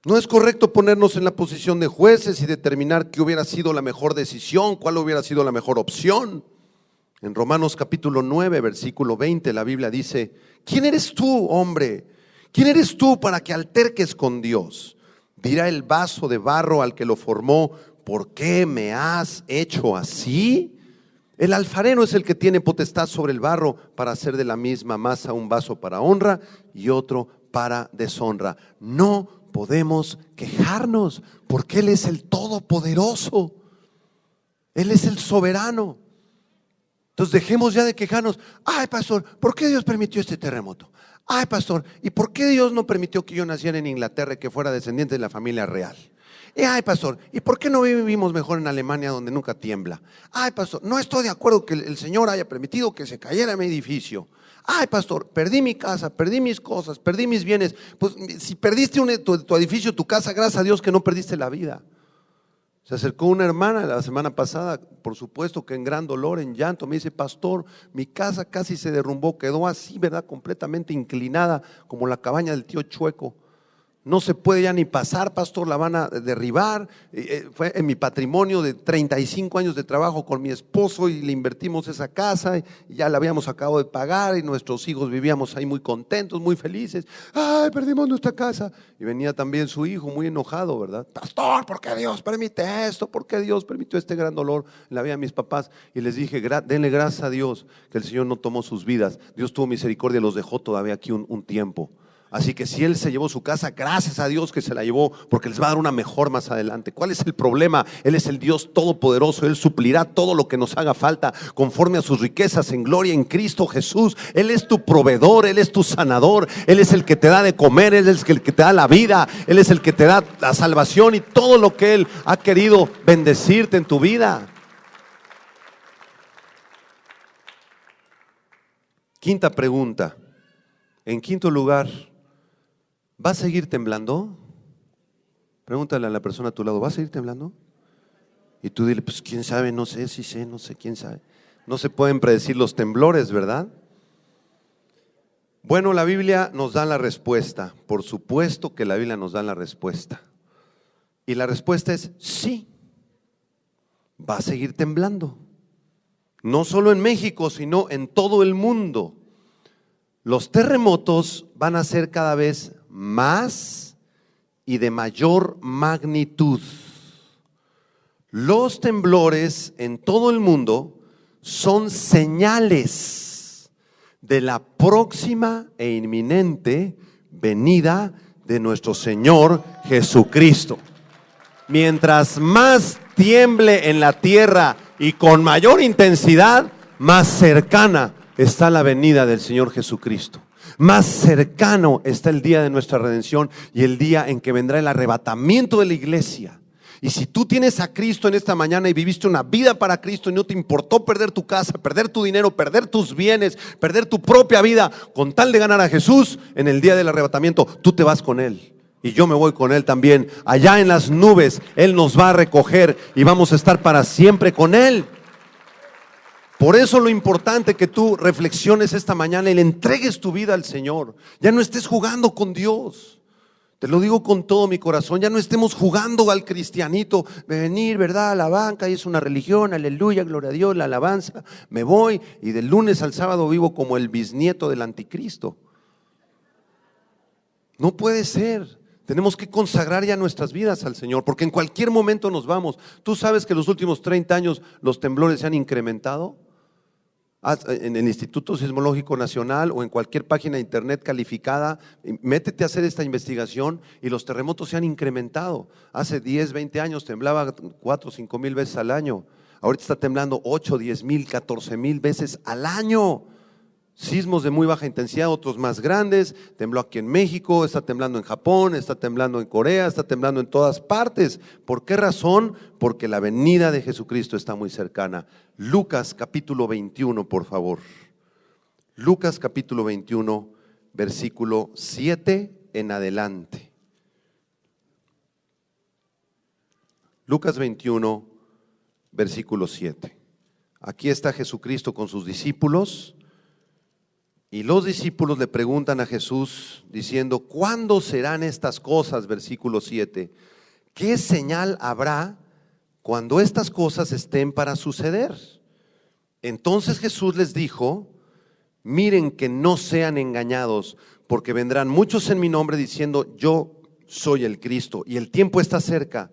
No es correcto ponernos en la posición de jueces y determinar qué hubiera sido la mejor decisión, cuál hubiera sido la mejor opción. En Romanos capítulo 9, versículo 20, la Biblia dice: ¿quién eres tú, hombre? ¿Quién eres tú para que alterques con Dios? Dirá el vaso de barro al que lo formó: ¿por qué me has hecho así? El alfarero es el que tiene potestad sobre el barro para hacer de la misma masa un vaso para honra y otro para deshonra. No podemos quejarnos porque Él es el todopoderoso. Él es el soberano. Entonces dejemos ya de quejarnos. Ay, pastor, ¿por qué Dios permitió este terremoto? Ay, pastor, ¿y por qué Dios no permitió que yo naciera en Inglaterra y que fuera descendiente de la familia real? Ay, pastor, ¿y por qué no vivimos mejor en Alemania donde nunca tiembla? Ay, pastor, no estoy de acuerdo que el Señor haya permitido que se cayera mi edificio. Ay, pastor, perdí mi casa, perdí mis cosas, perdí mis bienes. Pues si perdiste tu edificio, tu casa, gracias a Dios que no perdiste la vida. Se acercó una hermana la semana pasada, por supuesto que en gran dolor, en llanto, me dice: pastor, mi casa casi se derrumbó, quedó así, ¿verdad? Completamente inclinada, como la cabaña del tío Chueco. No se puede ya ni pasar, pastor, la van a derribar. Fue en mi patrimonio de 35 años de trabajo con mi esposo y le invertimos esa casa y ya la habíamos acabado de pagar y nuestros hijos vivíamos ahí muy contentos, muy felices. Ay, perdimos nuestra casa. Y venía también su hijo muy enojado, ¿verdad? Pastor, ¿por qué Dios permite esto? ¿Por qué Dios permitió este gran dolor en la vida de mis papás? Y les dije: denle gracias a Dios que el Señor no tomó sus vidas. Dios tuvo misericordia, los dejó todavía aquí un tiempo. Así que si Él se llevó su casa, gracias a Dios que se la llevó, porque les va a dar una mejor más adelante. ¿Cuál es el problema? Él es el Dios todopoderoso. Él suplirá todo lo que nos haga falta conforme a sus riquezas en gloria en Cristo Jesús. Él es tu proveedor, Él es tu sanador, Él es el que te da de comer, Él es el que te da la vida, Él es el que te da la salvación y todo lo que Él ha querido bendecirte en tu vida. Quinta pregunta. En quinto lugar, ¿va a seguir temblando? Pregúntale a la persona a tu lado: ¿va a seguir temblando? Y tú dile: pues quién sabe, no sé, sí sé, no sé, quién sabe. No se pueden predecir los temblores, ¿verdad? Bueno, la Biblia nos da la respuesta. Por supuesto que la Biblia nos da la respuesta. Y la respuesta es sí. Va a seguir temblando. No solo en México, sino en todo el mundo. Los terremotos van a ser cada vez más y de mayor magnitud. Los temblores en todo el mundo son señales de la próxima e inminente venida de nuestro Señor Jesucristo. Mientras más tiemble en la tierra y con mayor intensidad, más cercana está la venida del Señor Jesucristo. Más cercano está el día de nuestra redención y el día en que vendrá el arrebatamiento de la iglesia. Y si tú tienes a Cristo en esta mañana y viviste una vida para Cristo y no te importó perder tu casa, perder tu dinero, perder tus bienes, perder tu propia vida, con tal de ganar a Jesús, en el día del arrebatamiento, tú te vas con Él. Y yo me voy con Él también. Allá en las nubes, Él nos va a recoger y vamos a estar para siempre con Él. Por eso lo importante que tú reflexiones esta mañana y le entregues tu vida al Señor. Ya no estés jugando con Dios. Te lo digo con todo mi corazón, ya no estemos jugando al cristianito, de venir, ¿verdad?, a la banca, y es una religión, aleluya, gloria a Dios, la alabanza, me voy y del lunes al sábado vivo como el bisnieto del anticristo. No puede ser. Tenemos que consagrar ya nuestras vidas al Señor, porque en cualquier momento nos vamos. ¿Tú sabes que en los últimos 30 años los temblores se han incrementado? En el Instituto Sismológico Nacional o en cualquier página de internet calificada, métete a hacer esta investigación y los terremotos se han incrementado. Hace 10, 20 años temblaba 4 o 5 mil veces al año. Ahorita está temblando 8, 10 mil, 14 mil veces al año. Sismos de muy baja intensidad, otros más grandes. Tembló aquí en México, está temblando en Japón, está temblando en Corea, está temblando en todas partes. ¿Por qué razón? Porque la venida de Jesucristo está muy cercana. Lucas capítulo 21, por favor. Lucas capítulo 21, versículo 7 en adelante. Lucas 21, versículo 7. Aquí está Jesucristo con sus discípulos. Y los discípulos le preguntan a Jesús diciendo, ¿cuándo serán estas cosas? Versículo 7. ¿Qué señal habrá cuando estas cosas estén para suceder? Entonces Jesús les dijo, miren que no sean engañados, porque vendrán muchos en mi nombre diciendo, yo soy el Cristo, y el tiempo está cerca,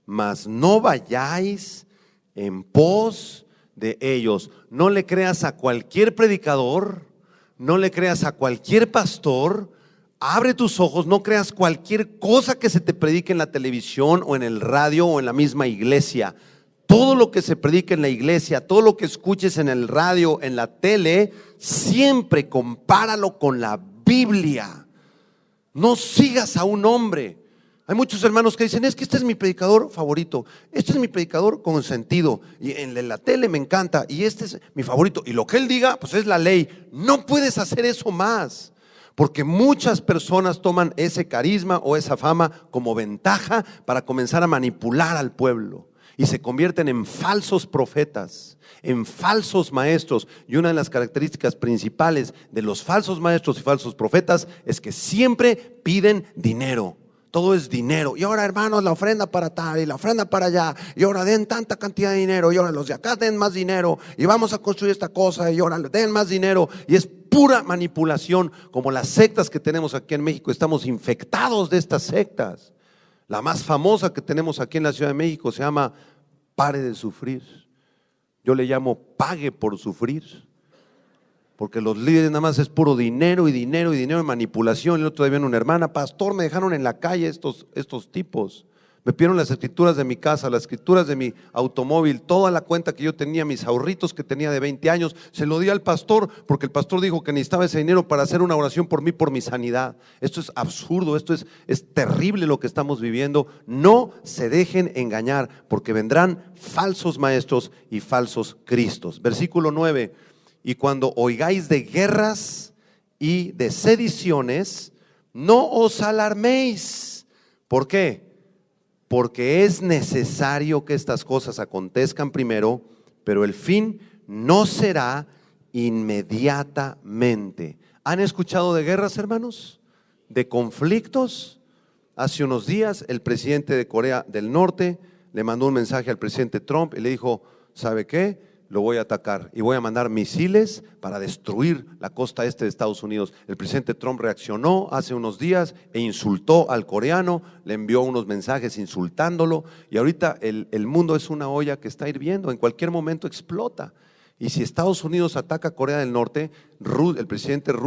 mas no vayáis en pos de ellos. No le creas a cualquier predicador, no le creas a cualquier pastor. Abre tus ojos, no creas cualquier cosa que se te predique en la televisión o en el radio o en la misma iglesia. Todo lo que se predique en la iglesia, todo lo que escuches en el radio, en la tele, siempre compáralo con la Biblia. No sigas a un hombre. Hay muchos hermanos que dicen, es que este es mi predicador favorito, este es mi predicador con sentido, y en la tele me encanta, y este es mi favorito, y lo que él diga, pues es la ley. No puedes hacer eso más, porque muchas personas toman ese carisma o esa fama como ventaja para comenzar a manipular al pueblo, y se convierten en falsos profetas, en falsos maestros. Y una de las características principales de los falsos maestros y falsos profetas es que siempre piden dinero. Todo es dinero. Y ahora, hermanos, la ofrenda para tal y la ofrenda para allá. Y ahora den tanta cantidad de dinero. Y ahora los de acá den más dinero. Y vamos a construir esta cosa. Y ahora den más dinero. Y es pura manipulación, como las sectas que tenemos aquí en México. Estamos infectados de estas sectas. La más famosa que tenemos aquí en la Ciudad de México se llama Pare de Sufrir. Yo le llamo Pague por Sufrir. Porque los líderes nada más es puro dinero y dinero y dinero y manipulación. El otro día vino una hermana, pastor, me dejaron en la calle estos tipos. Me pidieron las escrituras de mi casa, las escrituras de mi automóvil, toda la cuenta que yo tenía, mis ahorritos que tenía de 20 años, se lo di al pastor porque el pastor dijo que necesitaba ese dinero para hacer una oración por mí, por mi sanidad. Esto es absurdo, esto es terrible lo que estamos viviendo. No se dejen engañar, porque vendrán falsos maestros y falsos cristos. Versículo 9. Y cuando oigáis de guerras y de sediciones, no os alarméis. ¿Por qué? Porque es necesario que estas cosas acontezcan primero, pero el fin no será inmediatamente. ¿Han escuchado de guerras, hermanos? ¿De conflictos? Hace unos días el presidente de Corea del Norte le mandó un mensaje al presidente Trump y le dijo, ¿sabe qué? lo voy a atacar y voy a mandar misiles para destruir la costa este de Estados Unidos. El presidente Trump reaccionó hace unos días e insultó al coreano, le envió unos mensajes insultándolo, y ahorita el mundo es una olla que está hirviendo, en cualquier momento explota. Y si Estados Unidos ataca a Corea del Norte, el presidente de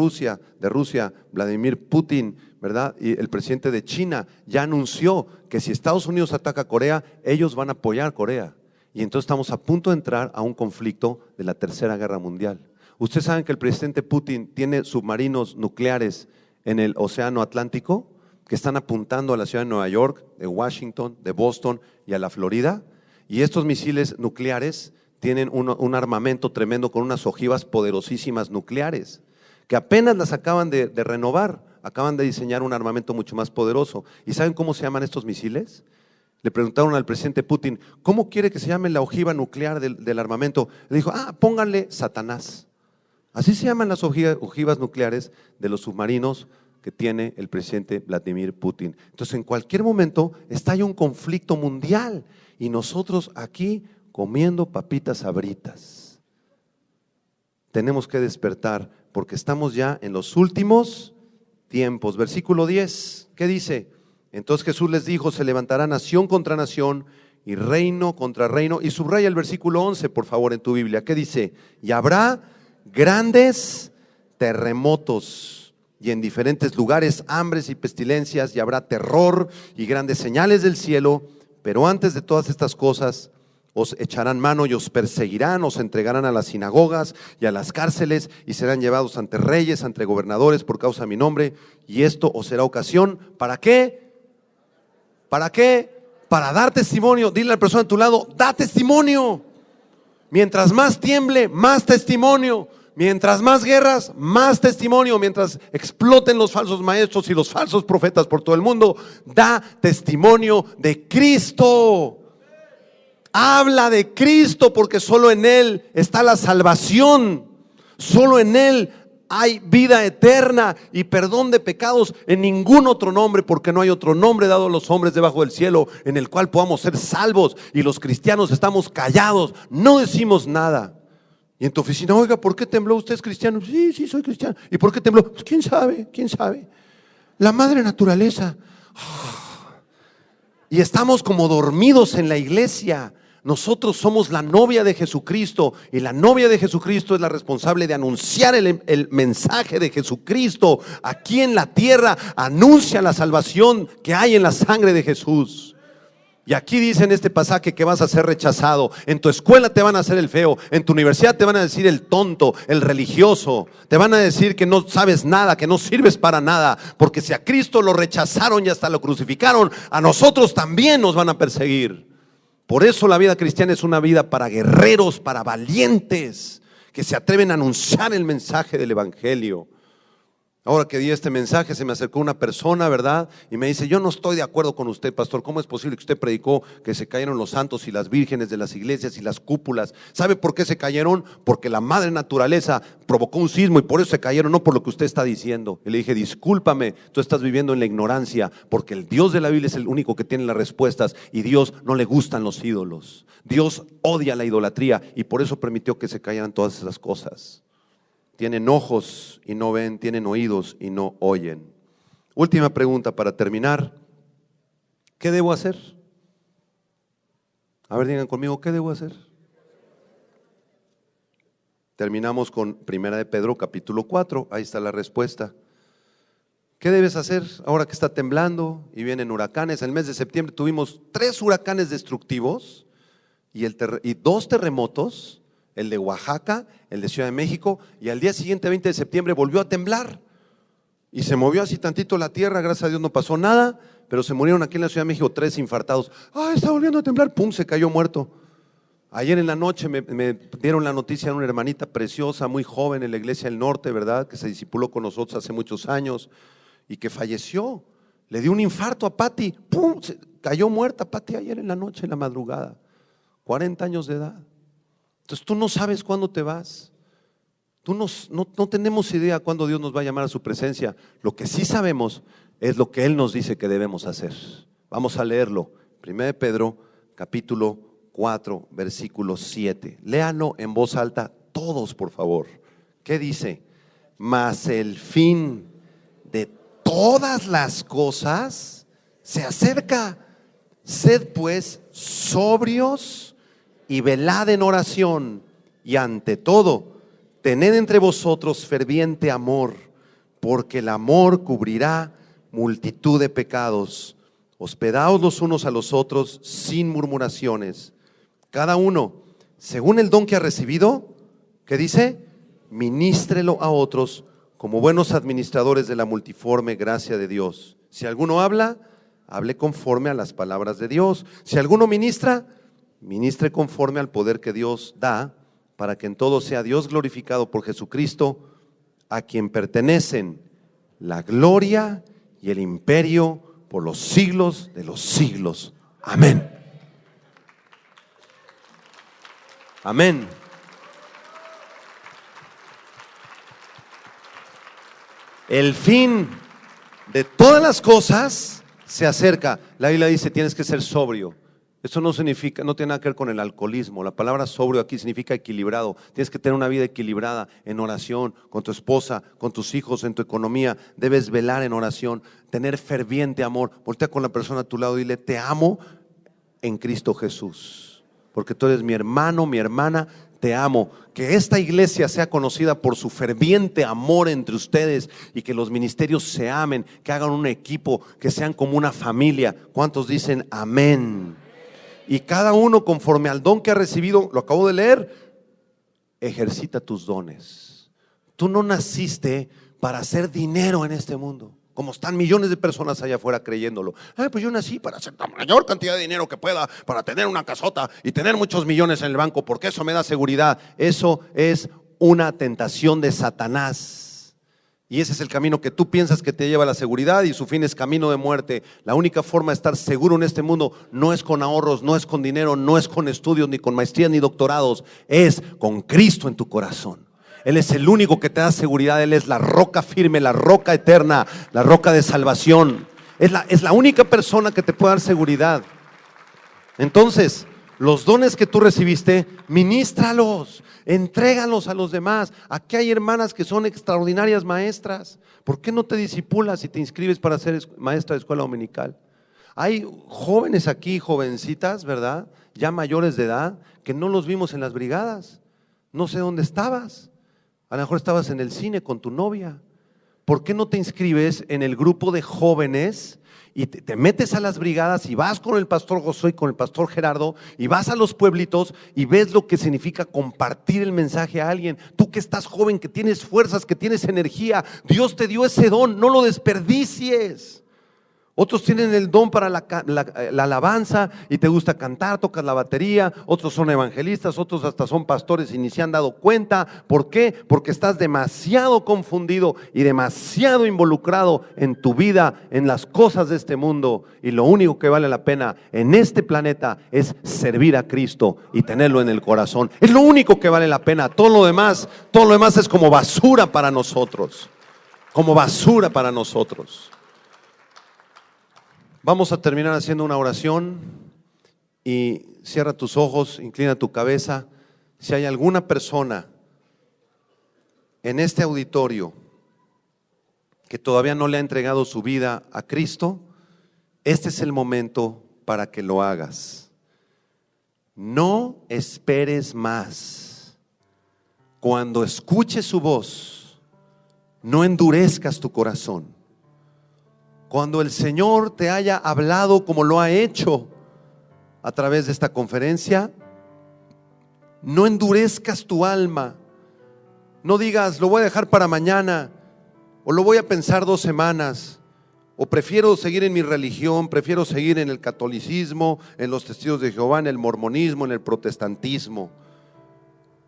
Rusia, Vladimir Putin, ¿verdad? Y el presidente de China ya anunció que si Estados Unidos ataca a Corea, ellos van a apoyar a Corea. Y entonces estamos a punto de entrar a un conflicto de la Tercera Guerra Mundial. Ustedes saben que el presidente Putin tiene submarinos nucleares en el Océano Atlántico que están apuntando a la ciudad de Nueva York, de Washington, de Boston y a la Florida. Y estos misiles nucleares tienen un armamento tremendo con unas ojivas poderosísimas nucleares, que apenas las acaban de renovar, acaban de diseñar un armamento mucho más poderoso. ¿Y saben cómo se llaman estos misiles? Le preguntaron al presidente Putin, ¿cómo quiere que se llame la ojiva nuclear del armamento? Le dijo, pónganle Satanás. Así se llaman las ojivas nucleares de los submarinos que tiene el presidente Vladimir Putin. Entonces, en cualquier momento estalla un conflicto mundial y nosotros aquí comiendo papitas sabritas. Tenemos que despertar porque estamos ya en los últimos tiempos. Versículo 10, ¿qué dice? Entonces Jesús les dijo, se levantará nación contra nación y reino contra reino. Y subraya el versículo 11, por favor, en tu Biblia. ¿Qué dice? Y habrá grandes terremotos y en diferentes lugares hambres y pestilencias, y habrá terror y grandes señales del cielo. Pero antes de todas estas cosas, os echarán mano y os perseguirán, os entregarán a las sinagogas y a las cárceles y serán llevados ante reyes, ante gobernadores por causa de mi nombre. Y esto os será ocasión, ¿para qué? ¿Para qué? Para dar testimonio. Dile a la persona a tu lado, da testimonio. Mientras más tiemble, más testimonio. Mientras más guerras, más testimonio. Mientras exploten los falsos maestros y los falsos profetas por todo el mundo, da testimonio de Cristo. Habla de Cristo, porque solo en Él está la salvación. Solo en Él hay vida eterna y perdón de pecados, en ningún otro nombre, porque no hay otro nombre dado a los hombres debajo del cielo en el cual podamos ser salvos. Y los cristianos estamos callados, no decimos nada. Y en tu oficina, oiga, ¿por qué tembló? ¿Usted es cristiano? Sí, soy cristiano. ¿Y por qué tembló? Pues quién sabe. La madre naturaleza. Y estamos como dormidos en la iglesia. Nosotros somos la novia de Jesucristo y la novia de Jesucristo es la responsable de anunciar el mensaje de Jesucristo aquí en la tierra. Anuncia la salvación que hay en la sangre de Jesús. Y aquí dice en este pasaje que vas a ser rechazado. En tu escuela te van a hacer el feo, en tu universidad te van a decir el tonto, el religioso. Te van a decir que no sabes nada, que no sirves para nada, porque si a Cristo lo rechazaron y hasta lo crucificaron, a nosotros también nos van a perseguir. Por eso la vida cristiana es una vida para guerreros, para valientes, que se atreven a anunciar el mensaje del evangelio. Ahora que di este mensaje, se me acercó una persona, ¿verdad? Y me dice, yo no estoy de acuerdo con usted, pastor. ¿Cómo es posible que usted predicó que se cayeron los santos y las vírgenes de las iglesias y las cúpulas? ¿Sabe por qué se cayeron? Porque la madre naturaleza provocó un sismo y por eso se cayeron, no por lo que usted está diciendo. Y le dije, discúlpame, tú estás viviendo en la ignorancia, porque el Dios de la Biblia es el único que tiene las respuestas y Dios no le gustan los ídolos. Dios odia la idolatría y por eso permitió que se cayeran todas esas cosas. Tienen ojos y no ven, tienen oídos y no oyen. Última pregunta para terminar. ¿Qué debo hacer? A ver, digan conmigo, ¿qué debo hacer? Terminamos con 1 de Pedro capítulo 4, ahí está la respuesta. ¿Qué debes hacer ahora que está temblando y vienen huracanes? En el mes de septiembre tuvimos 3 huracanes destructivos y 2 terremotos. El de Oaxaca, el de Ciudad de México, y al día siguiente, 20 de septiembre, volvió a temblar y se movió así tantito la tierra. Gracias a Dios no pasó nada, pero se murieron aquí en la Ciudad de México 3 infartados. Está volviendo a temblar, pum, se cayó muerto. Ayer en la noche me dieron la noticia de una hermanita preciosa, muy joven en la iglesia del norte, ¿verdad? Que se discipuló con nosotros hace muchos años y que falleció. Le dio un infarto a Pati, pum, se cayó muerta Pati ayer en la noche, en la madrugada, 40 años de edad. Entonces tú no sabes cuándo te vas. No tenemos idea cuándo Dios nos va a llamar a su presencia. Lo que sí sabemos es lo que Él nos dice que debemos hacer. Vamos a leerlo. 1 de Pedro, capítulo 4, versículo 7. Léanlo en voz alta todos, por favor. ¿Qué dice? Mas el fin de todas las cosas se acerca. Sed pues sobrios y velad en oración, y ante todo, tened entre vosotros ferviente amor, porque el amor cubrirá multitud de pecados. Hospedaos los unos a los otros sin murmuraciones. Cada uno, según el don que ha recibido, ¿qué dice? Ministrelo a otros como buenos administradores de la multiforme gracia de Dios. Si alguno habla, hable conforme a las palabras de Dios. Si alguno ministra, ministre conforme al poder que Dios da, para que en todo sea Dios glorificado por Jesucristo, a quien pertenecen la gloria y el imperio por los siglos de los siglos. Amén. Amén. El fin de todas las cosas se acerca. La Biblia dice, tienes que ser sobrio. Eso no significa, no tiene nada que ver con el alcoholismo. La palabra sobrio aquí significa equilibrado. Tienes que tener una vida equilibrada en oración, con tu esposa, con tus hijos, en tu economía. Debes velar en oración, tener ferviente amor. Voltea con la persona a tu lado y dile, te amo en Cristo Jesús, porque tú eres mi hermano, mi hermana, te amo. Que esta iglesia sea conocida por su ferviente amor entre ustedes, y que los ministerios se amen, que hagan un equipo, que sean como una familia. ¿Cuántos dicen amén? Y cada uno conforme al don que ha recibido, lo acabo de leer, ejercita tus dones. Tú no naciste para hacer dinero en este mundo, como están millones de personas allá afuera creyéndolo. Pues yo nací para hacer la mayor cantidad de dinero que pueda, para tener una casota y tener muchos millones en el banco, porque eso me da seguridad. Eso es una tentación de Satanás. Y ese es el camino que tú piensas que te lleva a la seguridad, y su fin es camino de muerte. La única forma de estar seguro en este mundo no es con ahorros, no es con dinero, no es con estudios, ni con maestrías, ni doctorados. Es con Cristo en tu corazón. Él es el único que te da seguridad. Él es la roca firme, la roca eterna, la roca de salvación. Es la única persona que te puede dar seguridad. Entonces, los dones que tú recibiste, ministralos, entrégalos a los demás. Aquí hay hermanas que son extraordinarias maestras. ¿Por qué no te discipulas y te inscribes para ser maestra de escuela dominical? Hay jóvenes aquí, jovencitas, ¿verdad? Ya mayores de edad, que no los vimos en las brigadas. No sé dónde estabas. A lo mejor estabas en el cine con tu novia. ¿Por qué no te inscribes en el grupo de jóvenes y te metes a las brigadas y vas con el pastor Josué y con el pastor Gerardo y vas a los pueblitos y ves lo que significa compartir el mensaje a alguien? Tú que estás joven, que tienes fuerzas, que tienes energía, Dios te dio ese don, no lo desperdicies. Otros tienen el don para la alabanza y te gusta cantar, tocas la batería. Otros son evangelistas, otros hasta son pastores y ni se han dado cuenta. ¿Por qué? Porque estás demasiado confundido y demasiado involucrado en tu vida, en las cosas de este mundo. Y lo único que vale la pena en este planeta es servir a Cristo y tenerlo en el corazón. Es lo único que vale la pena. Todo lo demás es como basura para nosotros. Como basura para nosotros. Vamos a terminar haciendo una oración, y cierra tus ojos, inclina tu cabeza. Si hay alguna persona en este auditorio que todavía no le ha entregado su vida a Cristo, este es el momento para que lo hagas. No esperes más. Cuando escuches su voz, no endurezcas tu corazón. Cuando el Señor te haya hablado como lo ha hecho a través de esta conferencia, no endurezcas tu alma. No digas, lo voy a dejar para mañana, o lo voy a pensar 2 semanas, o prefiero seguir en mi religión, prefiero seguir en el catolicismo, en los testigos de Jehová, en el mormonismo, en el protestantismo.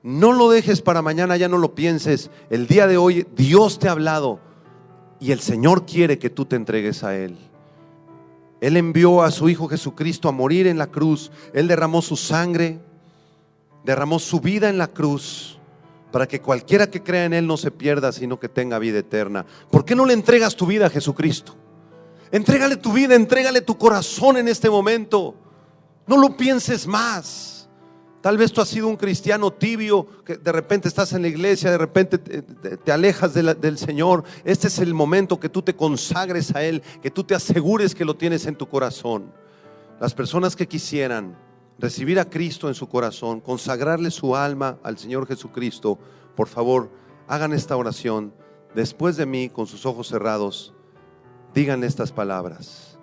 No lo dejes para mañana, ya no lo pienses. El día de hoy Dios te ha hablado. Y el Señor quiere que tú te entregues a Él. Él envió a su Hijo Jesucristo a morir en la cruz. Él derramó su sangre, derramó su vida en la cruz, para que cualquiera que crea en Él no se pierda, sino que tenga vida eterna. ¿Por qué no le entregas tu vida a Jesucristo? Entrégale tu vida, entrégale tu corazón en este momento. No lo pienses más. Tal vez tú has sido un cristiano tibio, que de repente estás en la iglesia, de repente te alejas del Señor. Este es el momento que tú te consagres a Él, que tú te asegures que lo tienes en tu corazón. Las personas que quisieran recibir a Cristo en su corazón, consagrarle su alma al Señor Jesucristo, por favor, hagan esta oración. Después de mí, con sus ojos cerrados, digan estas palabras: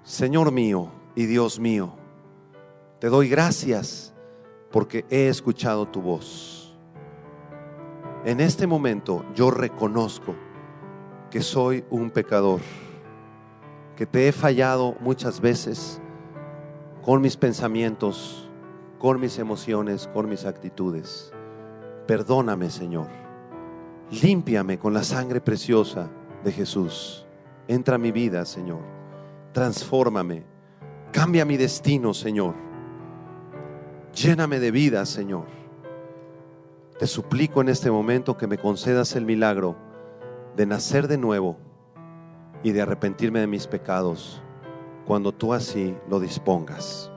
Señor mío y Dios mío, te doy gracias porque he escuchado tu voz. En este momento yo reconozco que soy un pecador, que te he fallado muchas veces con mis pensamientos, con mis emociones, con mis actitudes. Perdóname, Señor. Límpiame con la sangre preciosa de Jesús. Entra a mi vida, Señor. Transfórmame. Cambia mi destino, Señor. Lléname de vida, Señor. Te suplico en este momento que me concedas el milagro de nacer de nuevo y de arrepentirme de mis pecados cuando tú así lo dispongas.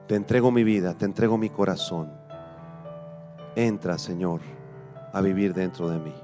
Te entrego mi vida, te entrego mi corazón. Entra, Señor, a vivir dentro de mí.